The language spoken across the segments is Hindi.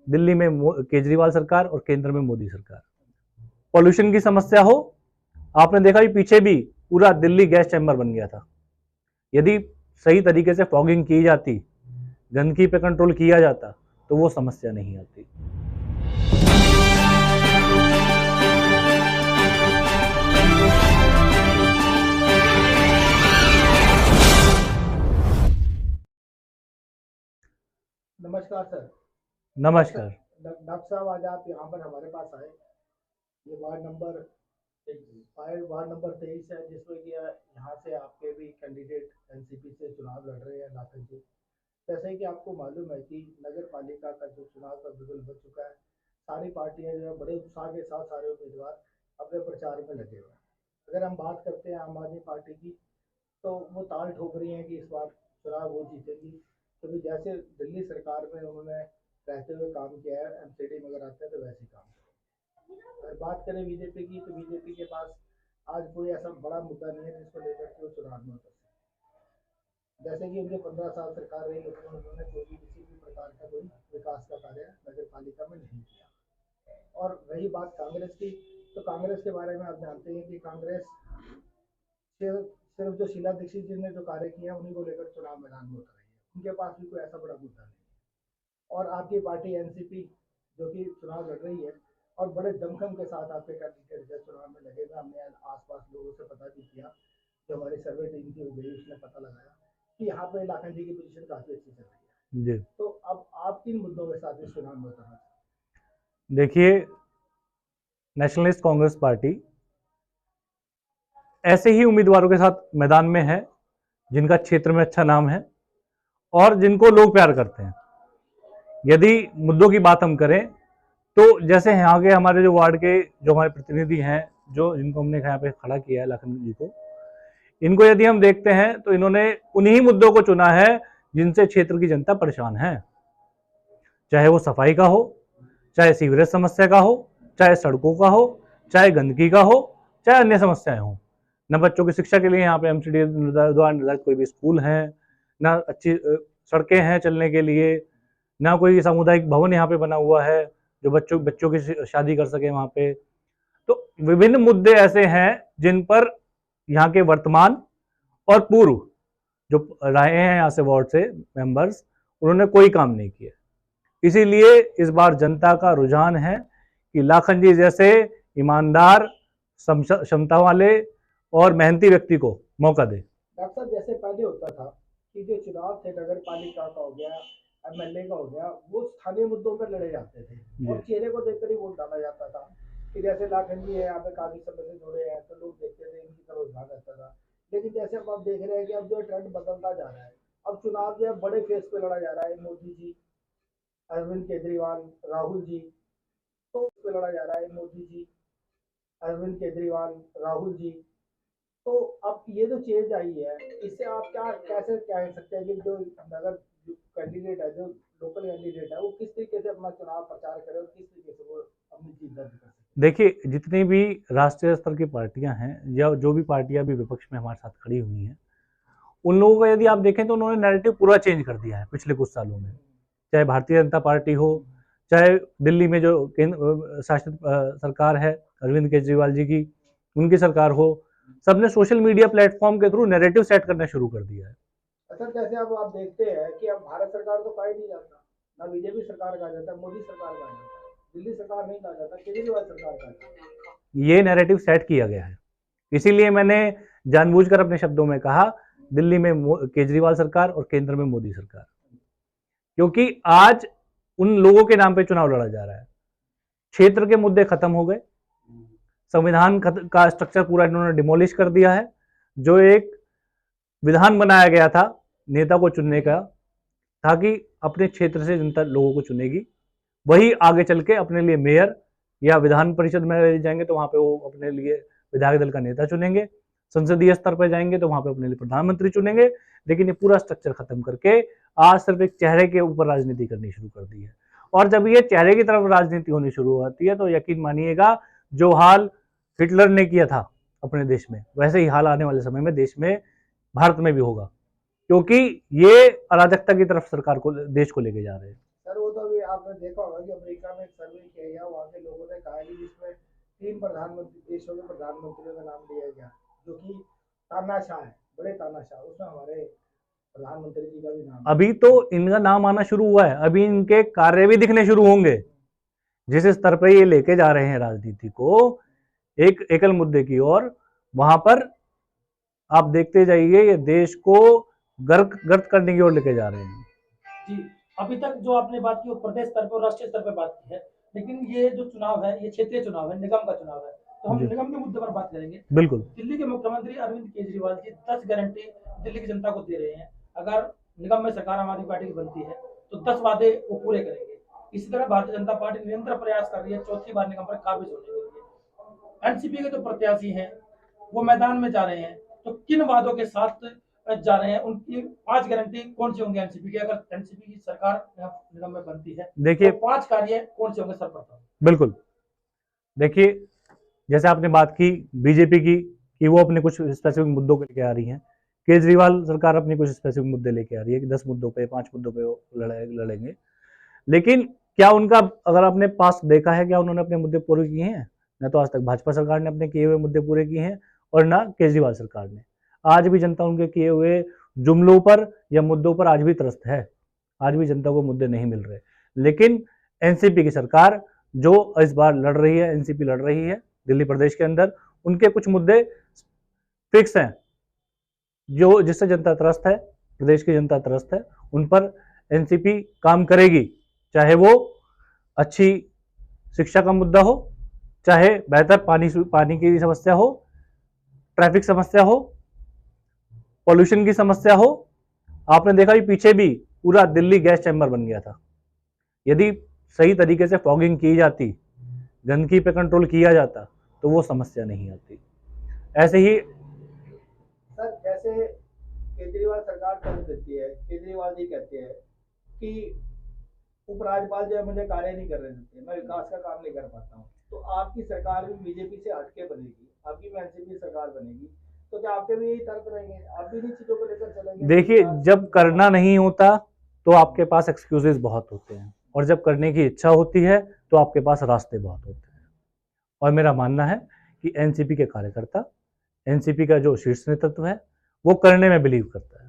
दिल्ली में केजरीवाल सरकार और केंद्र में मोदी सरकार। पॉल्यूशन की समस्या हो, आपने देखा कि पीछे भी पूरा दिल्ली गैस चैम्बर बन गया था। यदि सही तरीके से फॉगिंग की जाती, गंदगी पे कंट्रोल किया जाता, तो वो समस्या नहीं आती। नमस्कार सर। नमस्कार। डॉक्टर साहब, आज आप यहाँ पर हमारे पास आए। ये वार्ड नंबर 23 है, जिसमें कि यहाँ से आपके भी कैंडिडेट एनसीपी से चुनाव लड़ रहे हैं, लाखन जी। जैसे कि आपको मालूम है कि नगर पालिका का जो चुनाव का बिगुल बज चुका है। सारी पार्टियां जो है बड़े उत्साह के साथ सारे उम्मीदवार अपने प्रचार में लगे हुए हैं। अगर हम बात करते हैं आम आदमी पार्टी की, तो वो ताल ठोक रही है कि इस बार चुनाव वो जीतेगी, क्योंकि जैसे दिल्ली सरकार में उन्होंने रहते हुए काम किया है, एमसीडी में अगर आते हैं तो वैसे ही काम करें। अगर बात करें बीजेपी की, तो बीजेपी के पास आज कोई ऐसा बड़ा मुद्दा नहीं है जिसको लेकर के वो चुनाव में उतर सके। जैसे कि उनके 15 साल सरकार रही, लेकिन उन्होंने कोई भी किसी भी प्रकार का कोई विकास का कार्य नगर पालिका में नहीं किया। और रही बात कांग्रेस की, तो कांग्रेस के बारे में आप जानते हैं कि कांग्रेस सिर्फ जो शीला दीक्षित जी ने जो कार्य किया उन्हीं को लेकर चुनाव मैदान में उतर रही है। उनके पास भी कोई ऐसा बड़ा मुद्दा नहीं है। और आपकी पार्टी एनसीपी जो कि चुनाव लड़ रही है और बड़े दमखम के साथ आपके कैंडिडेट चुनाव में लगे हुए। हमने आसपास लोगों से पता भी किया, जो हमारी सर्वे टीम की हो गई, उसने पता लगाया कि यहाँ पे लाखन जी की पोजीशन काफी अच्छी चल रही है जी। तो अब आप किन मुद्दों के साथ इस चुनाव में उतरना? देखिए, नेशनलिस्ट कांग्रेस पार्टी ऐसे ही उम्मीदवारों के साथ मैदान में है जिनका क्षेत्र में अच्छा नाम है और जिनको लोग प्यार करते हैं। यदि मुद्दों की बात हम करें, तो जैसे यहाँ के हमारे जो वार्ड के जो हमारे प्रतिनिधि हैं, जो जिनको हमने यहाँ पे खड़ा किया है, लाखन जी को, इनको यदि हम देखते हैं तो इन्होंने उन्हीं मुद्दों को चुना है जिनसे क्षेत्र की जनता परेशान है। चाहे वो सफाई का हो, चाहे सीवरेज समस्या का हो, चाहे सड़कों का हो, चाहे गंदगी का हो, चाहे अन्य समस्याएं हो। न बच्चों की शिक्षा के लिए यहाँ पे एमसीडी द्वारा निर्धारित कोई भी स्कूल है, ना अच्छी सड़कें हैं चलने के लिए, ना कोई सामुदायिक भवन यहाँ पे बना हुआ है जो बच्चों की शादी कर सके वहाँ पे। तो विभिन्न मुद्दे ऐसे हैं जिन पर यहाँ के वर्तमान और पूर्व जो रहे हैं यहाँ से वार्ड से मेंबर्स, उन्होंने कोई काम नहीं किया। इसीलिए इस बार जनता का रुझान है कि लाखन जी जैसे ईमानदार, क्षमता वाले और मेहनती व्यक्ति को मौका दे। डॉक्टर साहब, जैसे पहले होता था कि जो चुनाव थे नगर पालिका का हो गया, एमएलए का हो गया, वो स्थानीय मुद्दों पर लड़े जाते थे और चेहरे को देखकर ही वोट डाला जाता था। कि जैसे लाखन जी है, यहाँ पे काफी समय से जुड़े हैं, तो लोग देखते थे, इनकी तरफ रुझान रहता था। लेकिन जैसे अब आप देख रहे हैं कि अब जो ट्रेंड बदलता जा रहा है, अब चुनाव जो है बड़े फेस पे लड़ा जा रहा है। मोदी जी, अरविंद केजरीवाल, राहुल जी, तो उस पे लड़ा जा रहा है। मोदी जी, अरविंद केजरीवाल, राहुल जी। तो अब ये जो चेंज आई है, इससे आप कैसे कह सकते हैं कि जो नगर कैंडिडेट है, जो लोकल कैंडिडेट है, वो किस तरीके से अपना चुनाव प्रचार करे और किस तरीके से वो अपनी जीत दर्ज कर सके? देखिए, जितनी भी राष्ट्रीय स्तर की पार्टियां हैं या जो भी पार्टियां भी विपक्ष में हमारे साथ खड़ी हुई हैं, उन लोगों का यदि आप देखें तो उन्होंने नैरेटिव पूरा चेंज कर दिया है पिछले कुछ सालों में। चाहे भारतीय जनता पार्टी हो, चाहे दिल्ली में जो केंद्र शासित सरकार है अरविंद केजरीवाल जी की, उनकी सरकार हो, सबने सोशल मीडिया प्लेटफॉर्म के थ्रू नैरेटिव सेट करना शुरू कर दिया है। अच्छा, जैसे अब आप देखते हैं कि अब भारत सरकार तो कहा ही नहीं जाता, ना बीजेपी सरकार कहा जाता, मोदी सरकार कहा जाता, दिल्ली सरकार नहीं कहा जाता, केजरीवाल सरकार कहा जाता। ये नैरेटिव सेट किया गया है, इसीलिए मैंने जानबूझकर अपने शब्दों में कहा दिल्ली में केजरीवाल सरकार और केंद्र में मोदी सरकार, क्योंकि आज उन लोगों के नाम पे चुनाव लड़ा जा रहा है। क्षेत्र के मुद्दे खत्म हो गए, संविधान का स्ट्रक्चर पूरा इन्होंने डिमोलिश कर दिया है। जो एक विधान बनाया गया था नेता को चुनने का, ताकि अपने क्षेत्र से जनता लोगों को चुनेगी, वही आगे चल के अपने लिए मेयर या विधान परिषद में जाएंगे तो वहां पे वो अपने लिए विधायक दल का नेता चुनेंगे, संसदीय स्तर पर जाएंगे तो वहां पे अपने लिए प्रधानमंत्री चुनेंगे। लेकिन ये पूरा स्ट्रक्चर खत्म करके आज सिर्फ एक चेहरे के ऊपर राजनीति करनी शुरू कर दी है। और जब ये चेहरे की तरफ राजनीति होनी शुरू होती है तो यकीन मानिएगा, जो हाल हिटलर ने किया था अपने देश में, वैसे ही हाल आने वाले समय में देश में, भारत में भी होगा, क्योंकि ये अराजकता की तरफ सरकार को, देश को लेके जा रहे हैं। सर, वो तो अभी आप आपने देखा होगा कि अमेरिका में एक सर्वे किया गया, वहाँ के लोगों ने कहा कि जिसमें 3 प्रधानमंत्री देशों के प्रधानमंत्रियों का नाम लिया गया, जो कि तानाशाह है, बड़े तानाशाह, उसमें हमारे प्रधानमंत्री जी का भी नाम है। अभी तो इनका नाम आना शुरू हुआ है, अभी इनके कार्य भी दिखने शुरू होंगे। जिस स्तर पर ये लेके जा रहे हैं राजनीति को एक एकल मुद्दे की ओर, वहां पर आप देखते जाइए ये देश को गर्क गर्त करने की ओर लेके जा रहे हैं। जी, अभी तक जो आपने बात की वो प्रदेश स्तर पर और राष्ट्रीय स्तर पर बात की है, लेकिन ये जो चुनाव है ये क्षेत्रीय चुनाव है, निगम का चुनाव है, तो हम जी। निगम के मुद्दे पर बात करेंगे। बिल्कुल। दिल्ली के मुख्यमंत्री अरविंद केजरीवाल जी 10 गारंटी दिल्ली की जनता को दे रहे हैं। अगर निगम में सरकार आम आदमी पार्टी की बनती है तो 10 वादे वो पूरे करेंगे। इसी तरह भारतीय जनता पार्टी निरंतर प्रयास कर रही है चौथी बार निगम पर काबिज होने के लिए। एनसीपी के जो प्रत्याशी हैं वो मैदान में जा रहे हैं, तो किन वादों के साथ जा रहे हैं, उनकी 5 गारंटी कौन सी होंगी एनसीपी की, अगर एनसीपी की सरकार निगम में बनती है? देखिए, तो 5 कार्य कौन से होंगे सर्वप्रथम? बिल्कुल, देखिए जैसे आपने बात की बीजेपी की कि वो अपने कुछ स्पेसिफिक मुद्दों को लेके आ रही है, केजरीवाल सरकार अपने कुछ स्पेसिफिक मुद्दे लेके आ रही है कि 10 मुद्दों पे 5 मुद्दों पे वो लड़ेंगे, लेकिन क्या उनका अगर आपने पास देखा है क्या उन्होंने अपने मुद्दे पूरे किए हैं? न तो आज तक भाजपा सरकार ने अपने किए हुए मुद्दे पूरे किए हैं और ना केजरीवाल सरकार ने। आज भी जनता उनके किए हुए जुमलों पर या मुद्दों पर आज भी त्रस्त है, आज भी जनता को मुद्दे नहीं मिल रहे। लेकिन एनसीपी की सरकार जो इस बार लड़ रही है, एनसीपी लड़ रही है दिल्ली प्रदेश के अंदर, उनके कुछ मुद्दे फिक्स हैं जो जिससे जनता त्रस्त है, प्रदेश की जनता त्रस्त है, उन पर एनसीपी काम करेगी, चाहे वो अच्छी शिक्षा का मुद्दा हो, चाहे बेहतर पानी की समस्या हो, ट्रैफिक समस्या हो, पॉल्यूशन की समस्या हो। आपने देखा कि पीछे भी पूरा दिल्ली गैस चैम्बर बन गया था। यदि सही तरीके से फॉगिंग की जाती, गंदगी पे कंट्रोल किया जाता तो वो समस्या नहीं आती। ऐसे ही सर, जैसे केजरीवाल सरकार कर देती है, केजरीवाल जी कहते हैं कि उपराज्यपाल जो है मुझे कार्य नहीं करने देते, मैं विकास का काम नहीं कर पाता हूँ, तो आपकी सरकार भी बीजेपी से हटके बनेगी, आपकी भी एनसीपी सरकार बनेगी, तो क्या आपके भी यही तर्क रहेंगे, आप भी इन्हीं चीजों को लेकर चलेंगे? देखिए, जब करना नहीं होता तो आपके पास एक्सक्यूजेस बहुत होते हैं, और जब करने की इच्छा होती है तो आपके पास रास्ते बहुत होते हैं। और मेरा मानना है कि एनसीपी के कार्यकर्ता, एनसीपी का जो शीर्ष नेतृत्व है वो करने में बिलीव करता है।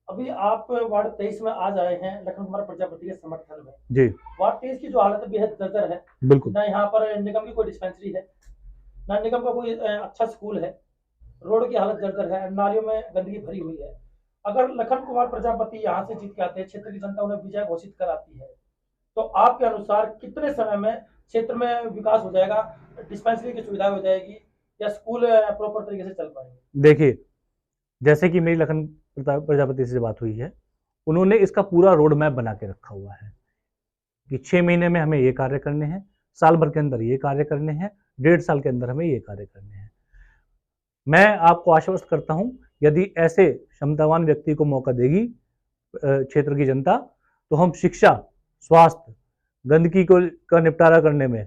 अभी आप वार्ड 23 में आज आए हैं लखन कुमार प्रजापति के समर्थन में। जी, वार्ड 23 की जो हालत बेहद जर्जर है, बिल्कुल। ना यहाँ पर निगम की कोई डिस्पेंसरी है, ना निगम का कोई अच्छा स्कूल है, रोड की हालत जर्जर है, नालियों में गंदगी भरी हुई है। अगर लखन कुमार प्रजापति यहाँ से जीत के आते हैं, क्षेत्र की जनता उन्हें विजय घोषित कराती है, तो आपके अनुसार कितने समय में क्षेत्र में विकास हो जाएगा, डिस्पेंसरी की सुविधा हो जाएगी या स्कूल प्रॉपर तरीके से चल पाएंगे? देखिए, जैसे कि मेरी लखन प्रजापति से बात हुई है, उन्होंने इसका पूरा रोड मैप बना के रखा हुआ है कि 6 महीने में हमें ये कार्य करने हैं, साल भर के अंदर ये कार्य करने हैं, 1.5 साल के अंदर हमें ये कार्य करने हैं। मैं आपको आश्वस्त करता हूं, यदि ऐसे क्षमतावान व्यक्ति को मौका देगी क्षेत्र की जनता, तो हम शिक्षा, स्वास्थ्य, गंदगी का निपटारा करने में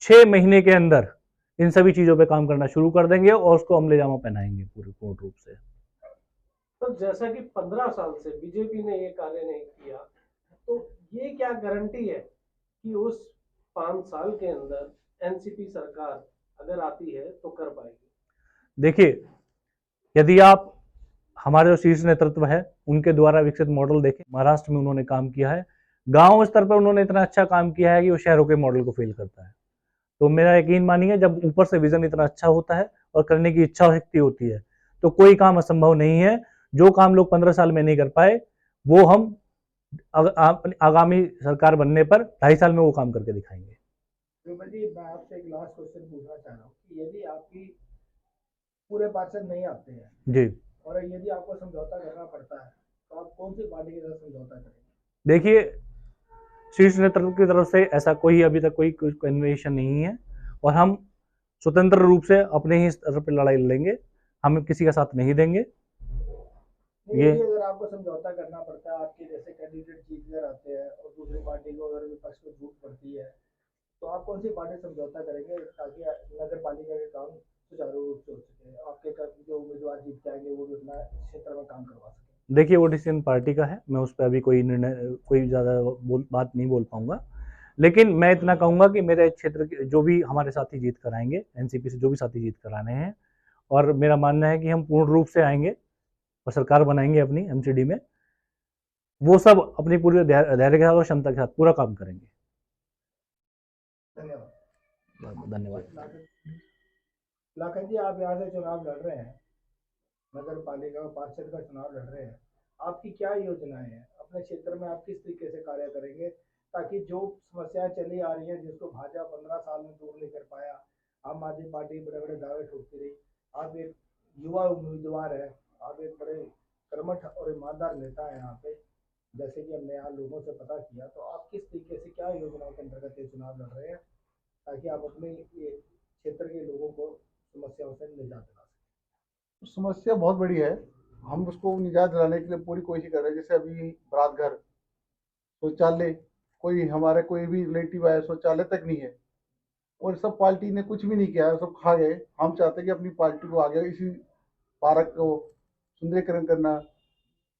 6 महीने के अंदर इन सभी चीजों पे काम करना शुरू कर देंगे और उसको अमलेजामा पहनाएंगे पूर्ण रूप से। तो जैसा कि 15 साल से बीजेपी ने ये कार्य नहीं किया, तो ये क्या गारंटी है कि उस 5 साल के अंदर एनसीपी सरकार अगर आती है तो कर पाएगी? देखिए, यदि आप हमारे जो शीर्ष नेतृत्व है उनके द्वारा विकसित मॉडल देखें, महाराष्ट्र में उन्होंने काम किया है, गांव स्तर पर उन्होंने इतना अच्छा काम किया है कि वो शहरों के मॉडल को फेल करता है। तो मेरा यकीन मानिए, जब ऊपर से विजन इतना अच्छा होता है और करने की इच्छा शक्ति होती है तो कोई काम असंभव नहीं है। जो काम लोग 15 साल में नहीं कर पाए वो हम आगामी सरकार बनने पर 2.5 साल में वो काम करके दिखाएंगे। विमल जी, मैं आपसे एक लास्ट क्वेश्चन पूछना चाह रहा हूँ कि यदि आपकी पूरे पार्षद नहीं आते हैं जी, और यदि आपको समझौता करना पड़ता है, तो आप कौन सी पार्टी के साथ समझौता करेंगे? देखिए, शीर्ष नेतृत्व की तरफ से ऐसा कोई अभी तक कोई कन्वेंशन नहीं है और हम स्वतंत्र रूप से अपने ही स्तर पर लड़ाई लड़ेंगे, हम किसी का साथ नहीं देंगे। ये अगर आपको समझौता करना पड़ता है, आपके जैसे कैंडिडेट जीत कर आते हैं और दूसरी पार्टी को अगर विपक्ष को छूट पड़ती है, तो आप कौन सी पार्टी समझौता करेंगे ताकि नगर पालिका के काम सुचारू रूप से हो सके, आपके जो उम्मीदवार जीत के आएंगे वो भी अपना क्षेत्र में काम करवा सके? देखिए, वो डिसीजन पार्टी का है, मैं उस पर अभी कोई निर्णय, कोई ज़्यादा बात नहीं बोल पाऊंगा, लेकिन मैं इतना कहूँगा कि मेरे क्षेत्र के जो भी हमारे साथी जीत कर आएंगे, एनसीपी से जो भी साथी जीत कर आने हैं, और मेरा मानना है कि हम पूर्ण रूप से आएंगे और सरकार बनाएंगे अपनी एमसीडी में, वो सब अपनी पूरी धैर्य के साथ और क्षमता के साथ पूरा काम करेंगे। धन्यवाद। धन्यवाद। लाखन जी, आप यहाँ से चुनाव लड़ रहे हैं, नगर पालिका पार्षद का चुनाव लड़ रहे हैं, आपकी क्या योजनाएं हैं? अपने क्षेत्र में आप किस तरीके से कार्य करेंगे ताकि जो समस्याएं चली आ रही हैं, जिसको भाजपा 15 साल में दूर नहीं कर पाया, आम आदमी पार्टी बड़े बड़े दावे ठोकती रही, आप एक युवा उम्मीदवार है, आप एक बड़े कर्मठ और ईमानदार नेता है यहाँ पे, जैसे कि हमने यहाँ लोगों से पता किया, तो आप किस तरीके से क्या योजनाओं के अंतर्गत ये चुनाव लड़ रहे हैं ताकि आप अपने ये क्षेत्र के लोगों को समस्याओं से निजात दिला सकें? समस्या बहुत बड़ी है, हम उसको निजात दिलाने के लिए पूरी कोशिश कर रहे हैं। जैसे अभी बरात घर, शौचालय, कोई हमारे कोई भी रिलेटिव आया, शौचालय तक नहीं है, और सब पार्टी ने कुछ भी नहीं किया, सब खा गए। हम चाहते हैं कि अपनी पार्टी को आगे इसी पार्क को सुंदरीकरण करना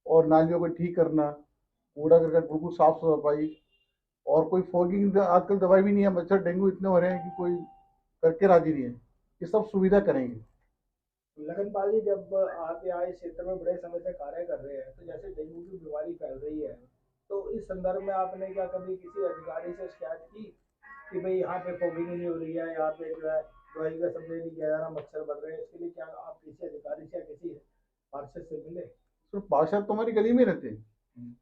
और नालियों को ठीक करना, कूड़ा करकट बिल्कुल साफ सफाई, और कोई फॉगिंग आजकल दवाई भी नहीं है, मच्छर डेंगू इतने हो रहे हैं कि कोई करके राजी नहीं है, ये सब सुविधा करेंगे। लगनपाल जी, जब आप यहाँ इस क्षेत्र में बड़े समय से कार्य कर रहे हैं, तो जैसे डेंगू की बीमारी फैल रही है, तो इस संदर्भ में आपने क्या कभी किसी अधिकारी से शिकायत की कि भाई यहाँ पे फॉगिंग नहीं हो रही है, यहाँ पे जो है दवाई का स्प्रे नहीं किया जा रहा, मच्छर बढ़ रहे हैं, इसके लिए क्या आप किसी अधिकारी से या किसी पार्षद से मिले? तो पार्षद तो हमारी गली में रहते हैं,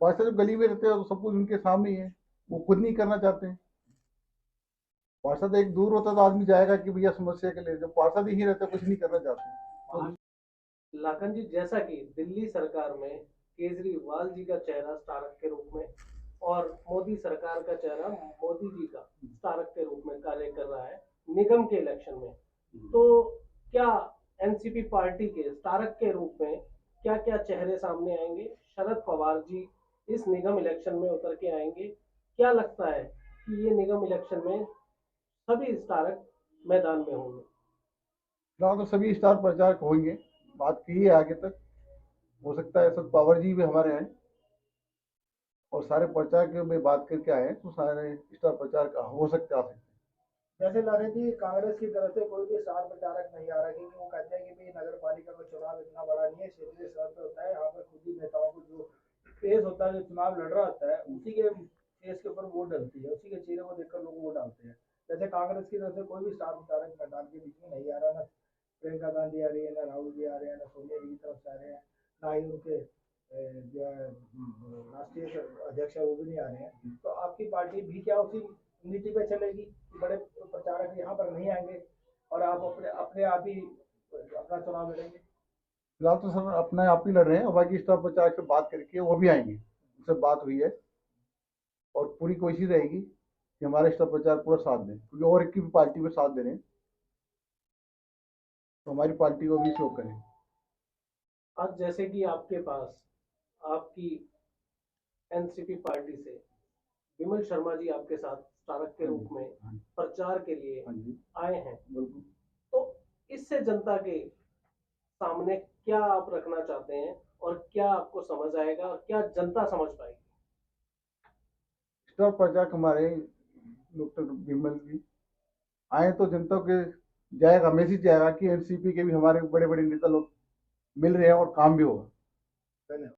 पार्षद जब गली में रहते हैं तो सब कुछ उनके सामने ही है, वो खुद नहीं करना चाहते हैं। पार्षद एक दूर होता तो आदमी जाएगा कि भैया समस्या के लिए, जब पार्षद ही रहते कुछ नहीं करना चाहते। तो लाखन जी, जैसा कि दिल्ली सरकार में केजरीवाल जी का चेहरा स्टारक के रूप में और मोदी सरकार का चेहरा मोदी जी का स्टारक के रूप में कार्य कर रहा है निगम के इलेक्शन में, तो क्या एनसीपी पार्टी के स्टारक के रूप में क्या क्या चेहरे सामने आएंगे? शरद पवार जी इस निगम इलेक्शन में उतर के आएंगे? क्या लगता है कि ये निगम इलेक्शन में सभी स्टारक मैदान में होंगे? फिलहाल तो सभी स्टार प्रचारक होंगे, बात की है आगे तक, हो सकता है शरद पवार जी भी हमारे हैं और सारे प्रचारक में बात करके आए हैं, तो सारे स्टार प्रचारक हो सकते आ सकते हैं। जैसे लारे जी, कांग्रेस की तरफ से कोई भी स्टार प्रचारक नहीं आ रहा, क्योंकि वो कहते हैं कि भाई नगर पालिका का चुनाव इतना बड़ा नहीं है, क्षेत्रीय स्तर पर होता है, यहाँ पर खुद ही नेताओं को जो फेस होता है, जो चुनाव लड़ रहा होता है, उसी के फेस के ऊपर वोट डलती है, उसी के चेहरे को देखकर लोग वोट डालते हैं। जैसे कांग्रेस की तरफ से कोई भी स्टार प्रचारक मैदान के बीच में नहीं आ रहा, ना प्रियंका गांधी आ रही है, ना राहुल जी आ रहे हैं, ना सोनिया जी की तरफ से आ रहे हैं, ना ही उनके जो है राष्ट्रीय अध्यक्ष है वो भी नहीं आ रहे हैं, तो आपकी पार्टी भी क्या उसी नीति पे चलेगी कि बड़े प्रचारक यहाँ पर नहीं आएंगे और आप अपने अपने आप ही अपना चुनाव लड़ेंगे? फिलहाल तो सर अपने आप ही लड़ रहे हैं, और बाकी स्टार प्रचारक से बात करके वो भी आएंगे, उनसे बात हुई है, और पूरी कोशिश रहेगी कि हमारे स्टार प्रचार पूरा साथ दें, क्योंकि और एक की भी पार्टी में साथ दे रहे हैं, तो हमारी पार्टी को भी शो करें। आज जैसे कि आपके पास आपकी एनसीपी पार्टी से विमल शर्मा जी आपके साथ स्टारक के रूप में प्रचार के लिए आए हैं, तो इससे जनता के सामने क्या आप रखना चाहते हैं और क्या आपको समझ आएगा और क्या जनता समझ पाएगी? स्टार प्रचारक हमारे डॉक्टर विमल जी आए तो जनता के जाएगा, मैसेज जाएगा कि एनसीपी के भी हमारे बड़े बड़े नेता लोग मिल रहे हैं और काम भी होगा। धन्यवाद।